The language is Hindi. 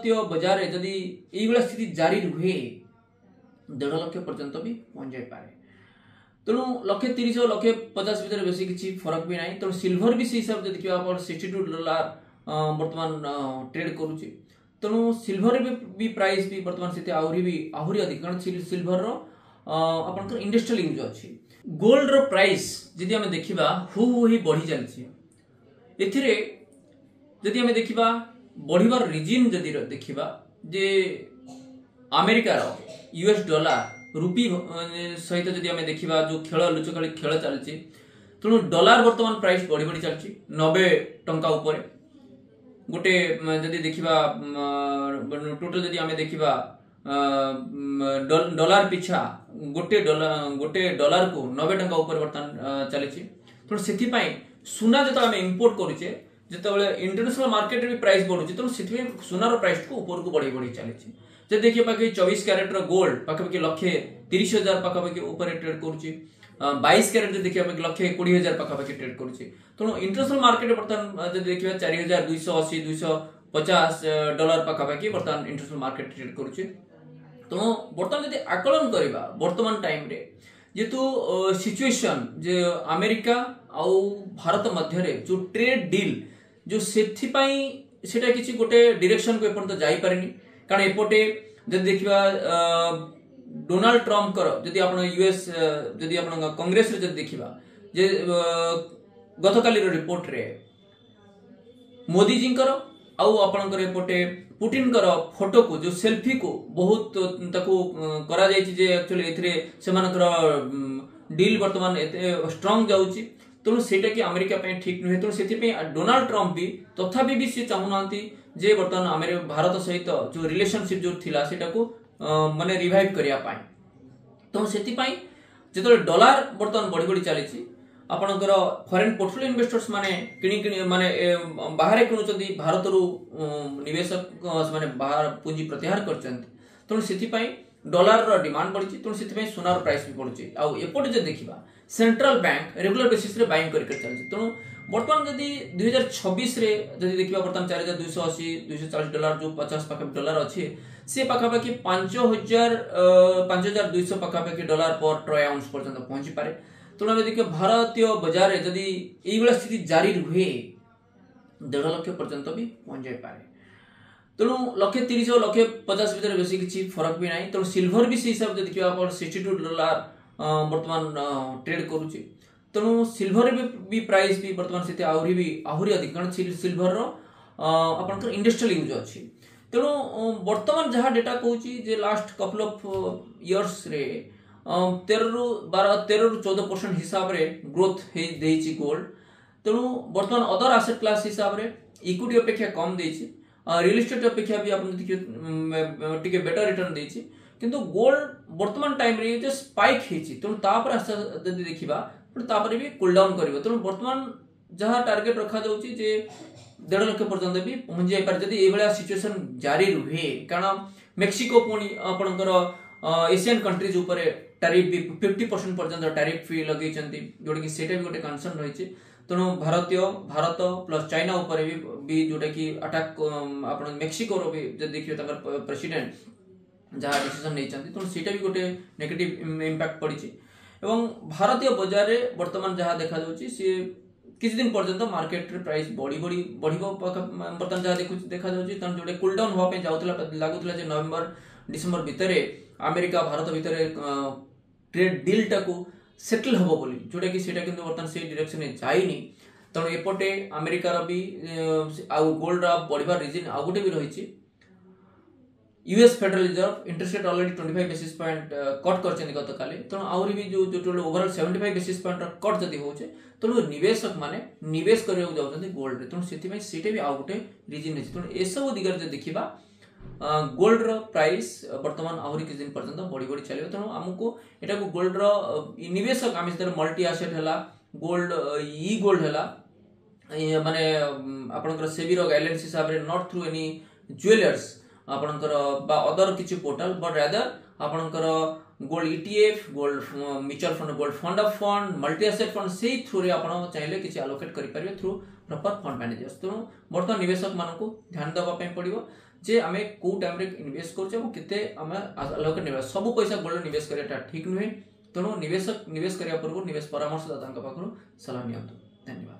भारतीय बजार में जदि ये स्थिति जारी रुहे 1.5 लाख पर्यंत भी पहुंच जाए पारे। तेणु $130 और $150 भितर बेसी किसी फरक भी नहीं। तेणु सिल्वर भी से हिसाब से देखिए $62 बर्तमान ट्रेड करुच्ची। तेणु सिल्वर भी प्राइस भी बर्तमान से आहरी अधिक, कारण सिल्वर आपनकर इंडस्ट्रियल यूज अच्छी। गोल्ड रो प्राइस जदि आम देखा हु ही बढ़ी चलती, एथिरे जदि आम देखा बढ़िबार रीजन जदि देखा जे अमेरिका यूएस डॉलर रुपी सहित जदि आम देखा जो खेल लुचकाली खेल चलती, तेणु डॉलर बर्तमान प्राइस बढ़ी बढ़ी चलती 90 टंका उपर गोटे जदि देखा टोटल जदि आम देखा डॉलर पिछा गोटे डॉलर को 90 टंका उपर बर्तमान चली। तेणु से सुना जो आम इंपोर्ट करुचे जिते इंटरनेशनल मार्केट भी प्राइस बढ़ुची, तेणु से सुनार प्राइस को ऊपर को बढ़ी बढ़ी चली। जब देखिए पाखि 24 कैरेट गोल्ड पाखापाखि 1,30,000 पाखापाखि ऊपर ट्रेड करुच्ची। 22 कैरेट जो देखिए 1,20,000 पाखापाखि ट्रेड करुच्ची। तेणु इंटरनेशनल मार्केट बर्तमान जब देखिए 4,280 250 डॉलर पाखापाखि बर्तमान इंटरनेशनल मार्केट ट्रेड करुच्ची। तेणु बर्तमान जब आकलन करवा बर्तमान टाइम रे जेतु सिचुएशन जे अमेरिका आउ भारत मध्य जो ट्रेड डील जो सेटा किसी गोटे डायरेक्शन को एपर्यंत जाई पारिनी, कारण एपटे जब देखा डोनाल्ड ट्रम्प कर जदि आप यूएस जदि आप कांग्रेस रे जदि देखा जे गतकाली रिपोर्ट रे मोदी जी आउ आपणकर एपटे पुटिन कर फोटो को जो सेल्फी को बहुत ताको करा जायछि जे एक्चुअली एथिरे सेमानकर डील वर्तमान एते स्ट्रांग जाउछि। तेणु सेटा कि अमेरिका पे ठीक नुहे। तेणु से डोनाल्ड ट्रम्प भी तथापि भी सी चाहूनांती जे बर्तमान भारत सहित जो रिलेशनशिप जो थिला सेटा को माने रिवाइव करिया पाए। तेणु से जो डॉलर बर्तमान बढ़ी बढ़ी चली आपणकर फॉरेन पोर्टफोलियो इन्वेस्टर्स माने किणी माने बाहर किणुचंती भारत रु निवेशक माने बाहर पूंजी प्रत्याहार करचंती। तेणु से डॉलर रो डिमांड बढ़ी। तेणु से सोनार प्राइस भी बढ़ुची। आउ एपटे जे देखिबा सेंट्रल बैंक रेगुलर बेसिस रे बाइंग करके चलछि। तेणु बर्तमान जदि 2026 रे जदि देखिबा बर्तमान 4,280 240 डॉलर जो 50 पाखा डॉलर अछि से पाखापाखि 5,200 पाखापाखि डॉलर पर ट्रय आउंस पर्यंत पहुंची पारे। तेणु आम देखिए भारतीय बजार में जदि ये स्थिति जारी रुहे 1.5 लाख पर्यंत भी पहुंच जाए पारे। तेणु $130 और $150 भितर बेसी किसी फरक भी नहीं। तेणु सिल्वर भी से हिसाब से देखिए $62 बर्तमान ट्रेड करुच्ची। तेणु सिल्वर भी प्राइस भी बर्तमान से आहरी अधिक, कारण सिल्वर आपनकर इंडस्ट्रियल यूज अच्छी। तेणु बर्तमान जहाँ डेटा कहूँ जे लास्ट कपल ऑफ इयर्स रे 13 ରୁ 14% हिसाब रे ग्रोथ देइछि गोल्ड। तेणु बर्तमान अदर एसेट क्लास हिसाब रे इक्विटी अपेक्षा कम देइछि, रियल एस्टेट अपेक्षा भी आपन टिके बेटर रिटर्न देइछि, किंतु गोल्ड बर्तमान टाइम रे जे स्पाइक हेछि। तेणु तापर जदि देखिबा तापर भी कूल डाउन करिवो। तेणु बर्तमान जहाँ टार्गेट रखा जाउछि जे 1.5 लाख पर्यंत भी पहुंच जाय पारे जदि ए भलिया सिचुएशन जारी रुहे। कारण मेक्सिको पुणी आपनकर एशियन कंट्रीज ऊपर टैरिफ भी 50% पर्यंत टैरिफ फी लगे जोटा कि सेटा भी गोटे कंसर्न रही। तेणु भारत प्लस चाइना ऊपर भी जोटा कि अटैक आप मेक्सिको रो भी जब देखिए प्रेसिडेंट जहाँ डिसीजन नहीं चाहती, तेणु सेटा भी गोटे नेगेटिव इंपैक्ट पड़ी। एवं भारतीय बजार रे वर्तमान जहाँ देखा जाउछि सी किछि दिन पर्यंत मार्केट रे प्राइस बढ़िबो बर्तमान जहाँ देखा जाउछि। तेणु जोटे कूल डाउन होवा पे जाउतला लागुतला जे नवंबर डिसेंबर भितर अमेरिका भारत भितर ट्रेड डील टाको सेटल हम बोली जोटा कि सेटा किंतु वर्तमान से डायरेक्शन में जाइनी। तेणु एपटे अमेरिकार भी आउ गोल्ड बढ़िबार रीजन आउ गोटे भी रही। US federal reserve interest rate already 25 basis point cut करछन गतकाली। तेणु आउरी भी जो total overall 75 basis point cut जदी होचे, तेणु निवेशक माने निवेश करिया जाउछन गोल्ड रे। तेणु सेति में सेटा भी आउ गोटे रीजन अछि। तेणु ए सब दिगर जे देखिबा गोल्ड रो प्राइस वर्तमान आहरी किछ दिन पर्यंत बढ़ी बढ़ी चलिबो। तेणु हमको एटा को गोल्ड रो निवेशक आम मल्टी एसेट हला गोल्ड ई गोल्ड हला माने आपनकर सेबी रो गाइडलाइंस हिसाब रे नॉट थ्रू एनी ज्वेलर्स आपनकर बा अदर किछि पोर्टल बट रादर आपनकर gold ETF gold mutual fund gold fund of fund multi asset fund से थ्रू रे आपण चाहिले किछि एलोकेट करि परिबे थ्रू प्रॉपर फंड मैनेजर्स। तेणु बर्तमान निवेशक मानकु ध्यान देबा पय पड़िबो जे आमे को टाइम रे इन्वेस्ट करछे और केते आमे अलग निवेश सब पैसा गोल्ड निवेश करियाटा ठीक नुहे। तेणु निवेश करिया पूर्व निवेश परामर्शदाता पाखु सलाह नियंतु। धन्यवाद।